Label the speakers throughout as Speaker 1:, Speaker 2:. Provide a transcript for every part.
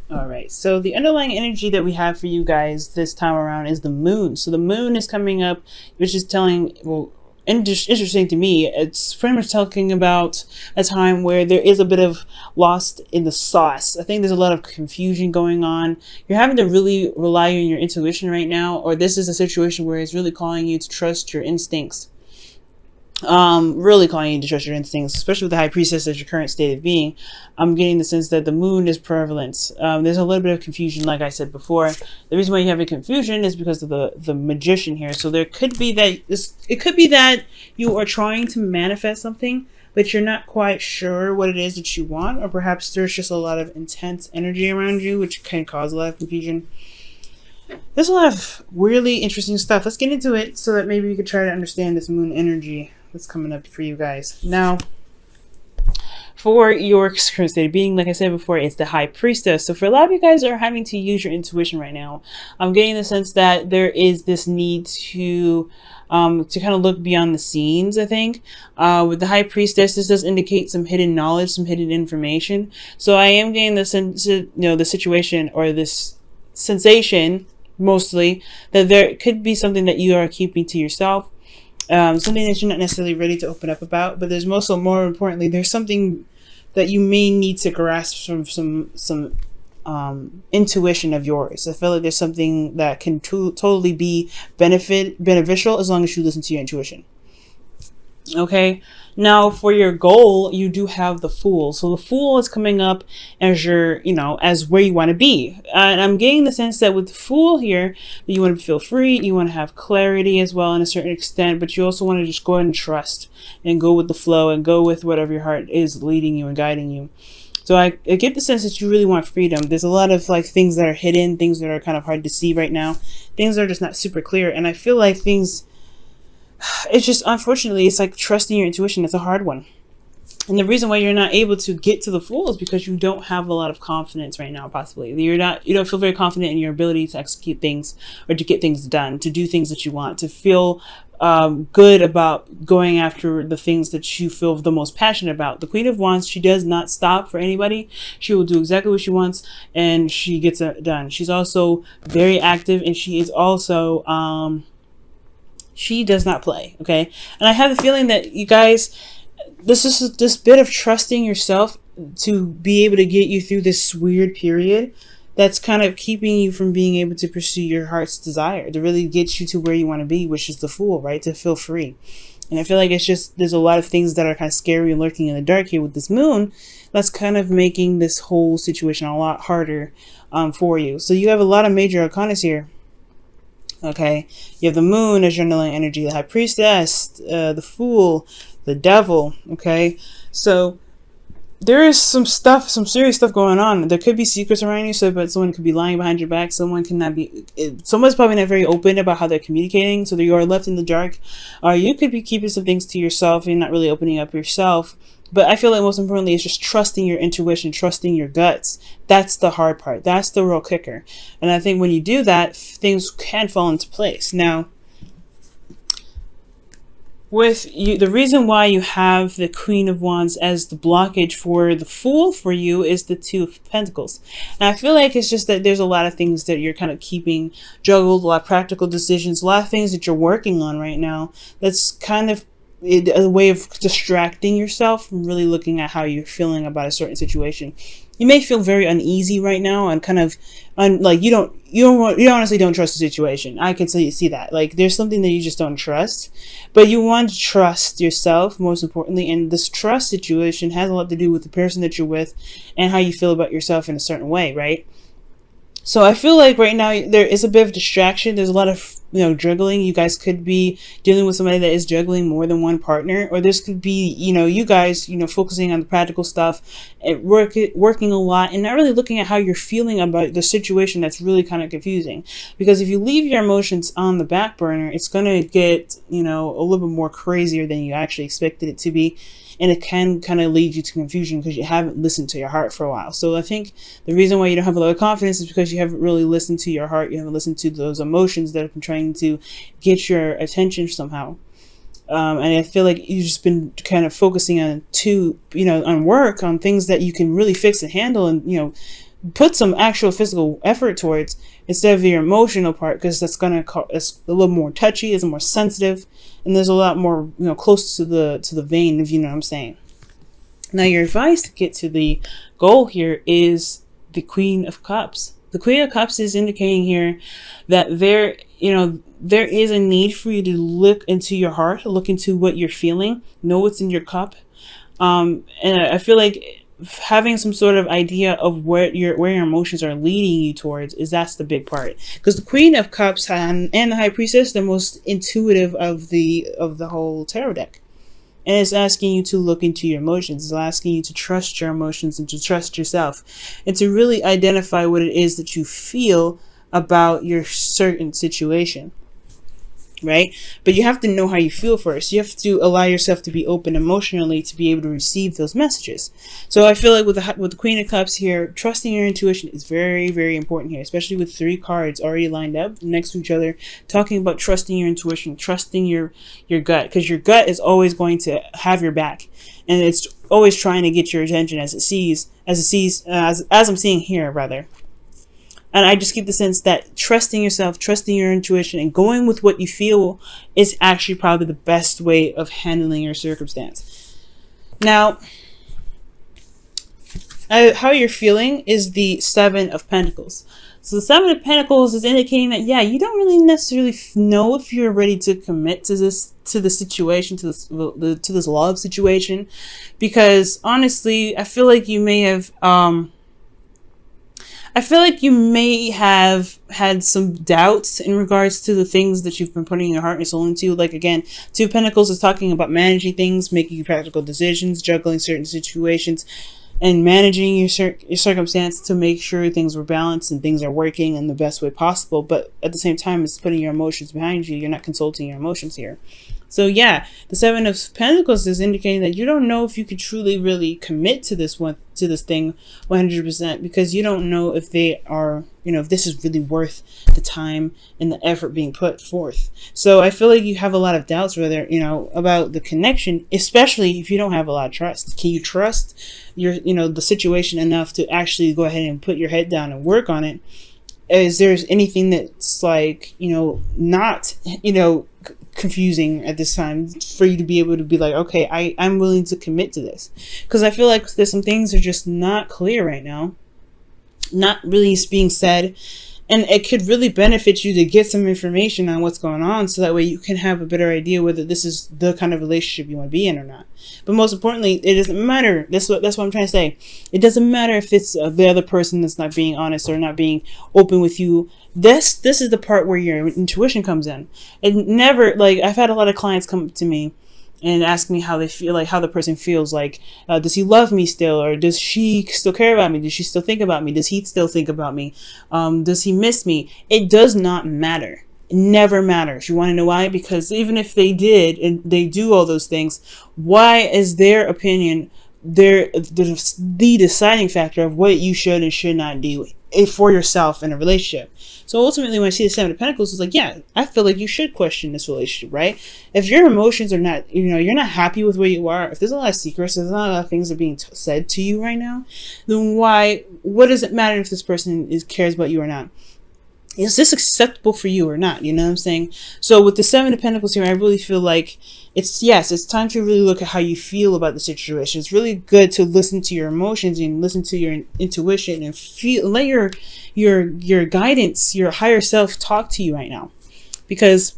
Speaker 1: All right, so the underlying energy that we have for you guys this time around is the moon. So the moon is coming up, which is telling, well, interesting to me. It's pretty much talking about a time where there is a bit of lost in the sauce. I think there's a lot of confusion going on. You're having to really rely on your intuition right now, or this is a situation where it's really calling you to trust your instincts. Really calling you to trust your instincts, especially with the high priestess as your current state of being. I'm getting the sense that the moon is prevalent. There's a little bit of confusion, like I said before. The reason why you have a confusion is because of the magician here. So there could be that it could be that you are trying to manifest something, but you're not quite sure what it is that you want, or perhaps there's just a lot of intense energy around you, which can cause a lot of confusion. There's a lot of really interesting stuff. Let's get into it so that maybe we could try to understand this moon energy that's coming up for you guys. Now, for your current state of being, like I said before, it's the high priestess. So for a lot of you guys that are having to use your intuition right now, I'm getting the sense that there is this need to kind of look beyond the scenes. I think with the high priestess, this does indicate some hidden knowledge, some hidden information. So I am getting the sense, the situation or this sensation mostly that there could be something that you are keeping to yourself. Something that you're not necessarily ready to open up about, but there's also, more importantly, there's something that you may need to grasp from some intuition of yours. I feel like there's something that can totally be beneficial as long as you listen to your intuition. Okay, now for your goal, you do have the Fool. So the Fool is coming up as your, as where you want to be. And I'm getting the sense that with the Fool here, that you want to feel free, you want to have clarity as well in a certain extent, but you also want to just go ahead and trust and go with the flow and go with whatever your heart is leading you and guiding you. So I get the sense that you really want freedom. There's a lot of things that are hidden, things that are kind of hard to see right now, things that are just not super clear. And I feel like it's just, unfortunately, it's like trusting your intuition. It's a hard one. And the reason why you're not able to get to the Fool is because you don't have a lot of confidence right now, possibly. You don't feel very confident in your ability to execute things or to get things done, to do things that you want, to feel good about going after the things that you feel the most passionate about. The Queen of Wands, she does not stop for anybody. She will do exactly what she wants and she gets it done. She's also very active, and she is also, she does not play, okay? And I have the feeling that you guys, this bit of trusting yourself to be able to get you through this weird period that's kind of keeping you from being able to pursue your heart's desire, to really get you to where you want to be, which is the Fool, right? To feel free. And I feel like it's just, there's a lot of things that are kind of scary and lurking in the dark here with this moon that's kind of making this whole situation a lot harder for you. So you have a lot of major arcanas here. Okay, you have the moon as your underlying energy, the high priestess, the Fool, the devil. Okay, so there is some serious stuff going on. There could be secrets around you, but someone could be lying behind your back. Someone's probably not very open about how they're communicating, so that you are left in the dark. Or you could be keeping some things to yourself and not really opening up yourself. But I feel like most importantly, it's just trusting your intuition, trusting your guts. That's the hard part. That's the real kicker. And I think when you do that, things can fall into place. Now, with you, the reason why you have the Queen of Wands as the blockage for the Fool for you is the Two of Pentacles. And I feel like it's just that there's a lot of things that you're kind of keeping juggled, a lot of practical decisions, a lot of things that you're working on right now. That's kind of a way of distracting yourself from really looking at how you're feeling about a certain situation. You may feel very uneasy right now and kind of like you honestly don't trust the situation. I can see that. Like there's something that you just don't trust, but you want to trust yourself most importantly. And this trust situation has a lot to do with the person that you're with and how you feel about yourself in a certain way, right? So I feel like right now there is a bit of distraction. There's a lot of, juggling. You guys could be dealing with somebody that is juggling more than one partner, or this could be, you guys, focusing on the practical stuff and working a lot and not really looking at how you're feeling about the situation. That's really kind of confusing, because if you leave your emotions on the back burner, it's going to get, a little bit more crazier than you actually expected it to be. And it can kind of lead you to confusion because you haven't listened to your heart for a while. So I think the reason why you don't have a lot of confidence is because you haven't really listened to your heart. You haven't listened to those emotions that have been trying to get your attention somehow. And I feel like you've just been kind of focusing on on work, on things that you can really fix and handle, and put some actual physical effort towards instead of your emotional part, because that's gonna it's a little more touchy, it's more sensitive, and there's a lot more, you know, close to the vein, if you know what I'm saying. Now, your advice to get to the goal here is the Queen of Cups. The Queen of Cups is indicating here that there is a need for you to look into your heart, look into what you're feeling, know what's in your cup. And I feel like having some sort of idea of where your emotions are leading you towards that's the big part, because the Queen of Cups and the High Priestess, the most intuitive of the whole tarot deck. And it's asking you to look into your emotions. It's asking you to trust your emotions and to trust yourself and to really identify what it is that you feel about your certain situation, right? But you have to know how you feel first. You have to allow yourself to be open emotionally to be able to receive those messages. So I feel like with the Queen of Cups here, trusting your intuition is very, very important here, especially with 3 cards already lined up next to each other, talking about trusting your intuition, trusting your gut, because your gut is always going to have your back, and it's always trying to get your attention as I'm seeing here, rather. And I just get the sense that trusting yourself, trusting your intuition, and going with what you feel is actually probably the best way of handling your circumstance. Now, how you're feeling is the 7 of Pentacles. So the 7 of Pentacles is indicating that, yeah, you don't really necessarily know if you're ready to commit to the situation, to this love situation, because honestly, I feel like you may have had some doubts in regards to the things that you've been putting your heart and soul into. Like, again, 2 of Pentacles is talking about managing things, making practical decisions, juggling certain situations, and managing your circumstance to make sure things were balanced and things are working in the best way possible. But at the same time, it's putting your emotions behind you. You're not consulting your emotions here. So yeah, the 7 of Pentacles is indicating that you don't know if you could truly really commit to this thing 100%, because you don't know if they are, if this is really worth the time and the effort being put forth. So I feel like you have a lot of doubts whether, about the connection, especially if you don't have a lot of trust. Can you trust the situation enough to actually go ahead and put your head down and work on it? Is there anything that's like, not, confusing at this time for you to be able to be like, okay, I'm willing to commit to this? Because I feel like there's some things that are just not clear right now, not really being said, and it could really benefit you to get some information on what's going on, so that way you can have a better idea whether this is the kind of relationship you want to be in or not. But most importantly, it doesn't matter. That's what I'm trying to say. It doesn't matter if it's the other person that's not being honest or not being open with you. This is the part where your intuition comes in. It never, like, I've had a lot of clients come to me and ask me how they feel, like how the person feels, like, does he love me still, or does she still care about me, does she still think about me, does he still think about me, does he miss me? It does not matter. It never matters. You want to know why? Because even if they did and they do all those things, why is their opinion the deciding factor of what you should and should not do for yourself in a relationship? So ultimately, when I see the 7 of Pentacles, it's like, yeah, I feel like you should question this relationship, right? If your emotions are not, you're not happy with where you are, if there's a lot of secrets, there's not a lot of things that are being said to you right now, then what does it matter if this person cares about you or not? Is this acceptable for you or not? You know what I'm saying? So with the 7 of Pentacles here, I really feel like it's time to really look at how you feel about the situation. It's really good to listen to your emotions and listen to your intuition and let your guidance, your higher self talk to you right now. Because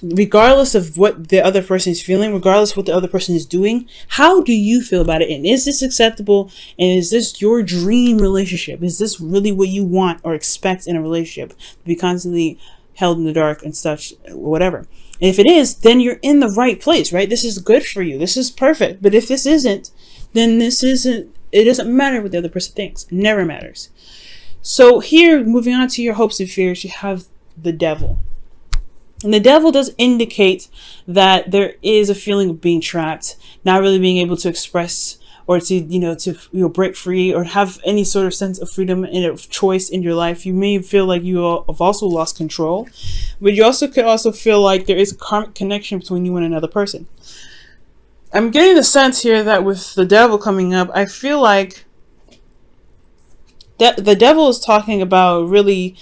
Speaker 1: regardless of what the other person is feeling, regardless of what the other person is doing, how do you feel about it? And is this acceptable? And is this your dream relationship? Is this really what you want or expect in a relationship? To be constantly held in the dark and such, whatever. And if it is, then you're in the right place, right? This is good for you. This is perfect. But if this isn't, then it doesn't matter what the other person thinks. It never matters. So here, moving on to your hopes and fears, you have the Devil. And the Devil does indicate that there is a feeling of being trapped, not really being able to express or to break free or have any sort of sense of freedom and of choice in your life. You may feel like you have also lost control, but you could also feel like there is a karmic connection between you and another person. I'm getting the sense here that with the Devil coming up, I feel like the devil is talking about really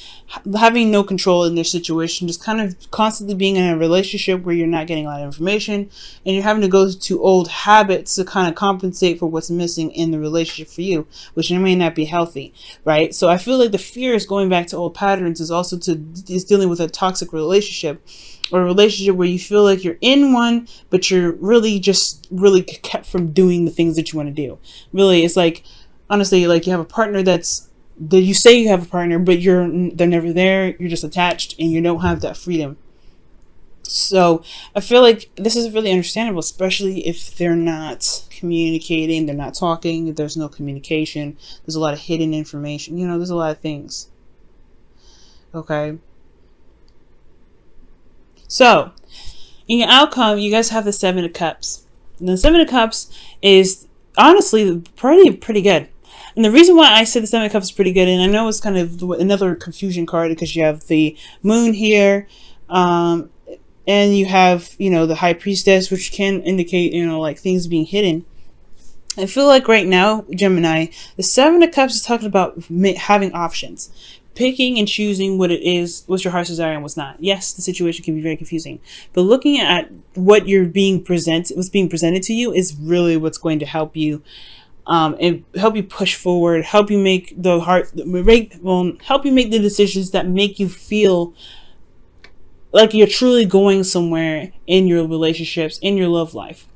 Speaker 1: having no control in their situation, just kind of constantly being in a relationship where you're not getting a lot of information and you're having to go to old habits to kind of compensate for what's missing in the relationship for you, which may not be healthy, right? So I feel like the fear is going back to old patterns, is also is dealing with a toxic relationship, or a relationship where you feel like you're in one, but you're really kept from doing the things that you want to do. Really, it's like, honestly, like you have a partner that you say you have a partner, but they're never there. You're just attached and you don't have that freedom. So I feel like this is really understandable, especially if they're not communicating, they're not talking, there's no communication, there's a lot of hidden information, there's a lot of things. Okay. So in your outcome, you guys have the Seven of Cups. And the Seven of Cups is honestly pretty good. And the reason why I said the Seven of Cups is pretty good, and I know it's kind of another confusion card because you have the Moon here, and you have, the High Priestess, which can indicate, like things being hidden. I feel like right now, Gemini, the Seven of Cups is talking about having options. Picking and choosing what it is, what's your heart's desire and what's not. Yes, the situation can be very confusing, but looking at what what's being presented to you is really what's going to help you, and help you push forward, help you make help you make the decisions that make you feel like you're truly going somewhere in your relationships, in your love life.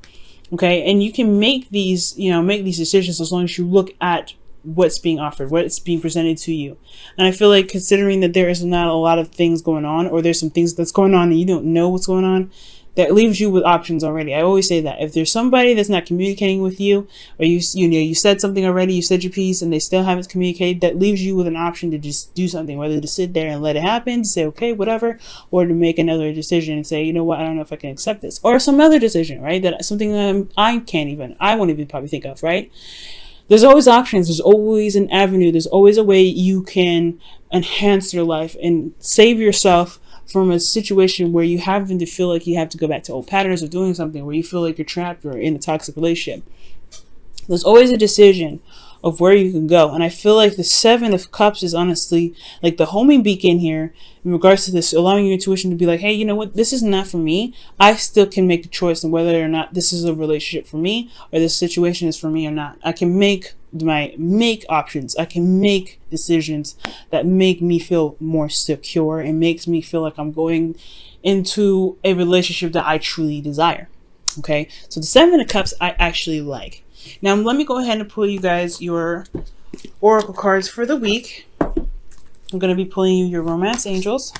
Speaker 1: Okay, and you can make these decisions as long as you look at what's being offered, what's being presented to you. And I feel like, considering that there is not a lot of things going on, or there's some things that's going on and you don't know what's going on, that leaves you with options already. I always say that if there's somebody that's not communicating with you, or you said something already, you said your piece and they still haven't communicated, that leaves you with an option to just do something, whether to sit there and let it happen, to say okay, whatever, or to make another decision and say, you know what, I don't know if I can accept this, or some other decision, right? That something that I won't even probably think of, right? There's always options. There's always an avenue. There's always a way you can enhance your life and save yourself from a situation where you happen to feel like you have to go back to old patterns of doing something, where you feel like you're trapped or in a toxic relationship. There's always a decision of where you can go. And I feel like the Seven of Cups is honestly like the homing beacon here in regards to this, allowing your intuition to be like, hey, you know what, this is not for me. I still can make the choice on whether or not this is a relationship for me, or this situation is for me or not. I can make options. I can make decisions that make me feel more secure and makes me feel like I'm going into a relationship that I truly desire. Okay, so the Seven of Cups I actually like. Now let me go ahead and pull you guys your oracle cards for the week. I'm going to be pulling you your romance angels.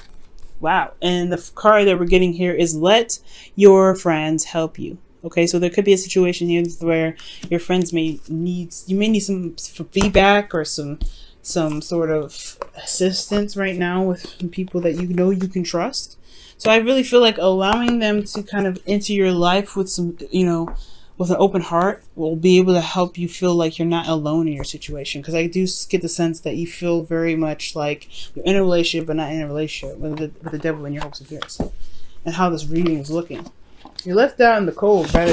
Speaker 1: Wow. And the card that we're getting here is let your friends help you. Okay, so there could be a situation here where your friends may need some feedback or some sort of assistance right now with people that you can trust. So I really feel like allowing them to kind of enter your life with some, with an open heart will be able to help you feel like you're not alone in your situation. Because I do get the sense that you feel very much like you're in a relationship but not in a relationship with the devil in your hopes and fears. And how this reading is looking. You're left out in the cold, but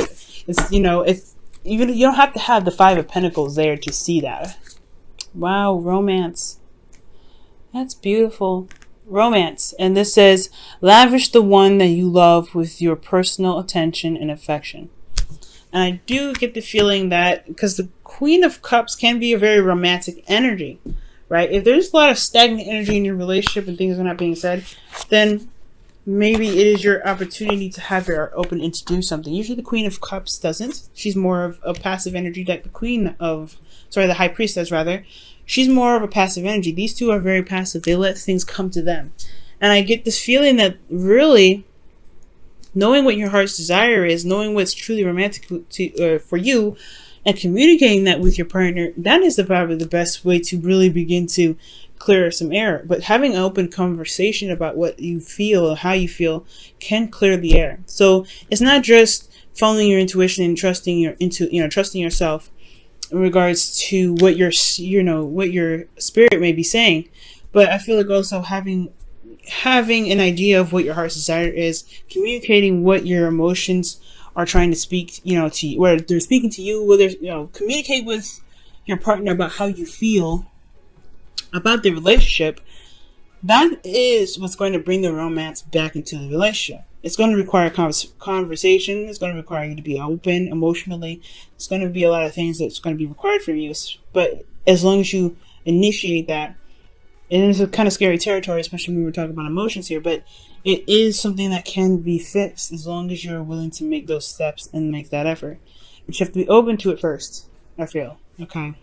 Speaker 1: it's you don't have to have the Five of Pentacles there to see that. Wow, romance. That's beautiful. Romance. And this says, lavish the one that you love with your personal attention and affection. And I do get the feeling that, because the Queen of Cups can be a very romantic energy, right? If there's a lot of stagnant energy in your relationship and things are not being said, then maybe it is your opportunity to have your heart open and to do something. Usually the Queen of Cups doesn't. She's more of a passive energy, like the High Priestess rather. She's more of a passive energy. These two are very passive. They let things come to them. And I get this feeling that really knowing what your heart's desire is, knowing what's truly romantic for you, and communicating that with your partner, that is probably the best way to really begin to clear some air. But having an open conversation about what you feel or how you feel can clear the air. So it's not just following your intuition and trusting yourself in regards to what your spirit may be saying, but I feel like also having an idea of what your heart's desire is, communicating what your emotions are trying to speak, to you, whether they're speaking to you, whether communicate with your partner about how you feel about the relationship, that is what's going to bring the romance back into the relationship. It's going to require conversation. It's going to require you to be open emotionally. It's going to be a lot of things that's going to be required from you. But as long as you initiate that, and it's a kind of scary territory, especially when we're talking about emotions here, but it is something that can be fixed as long as you're willing to make those steps and make that effort. But you have to be open to it first, I feel. Okay.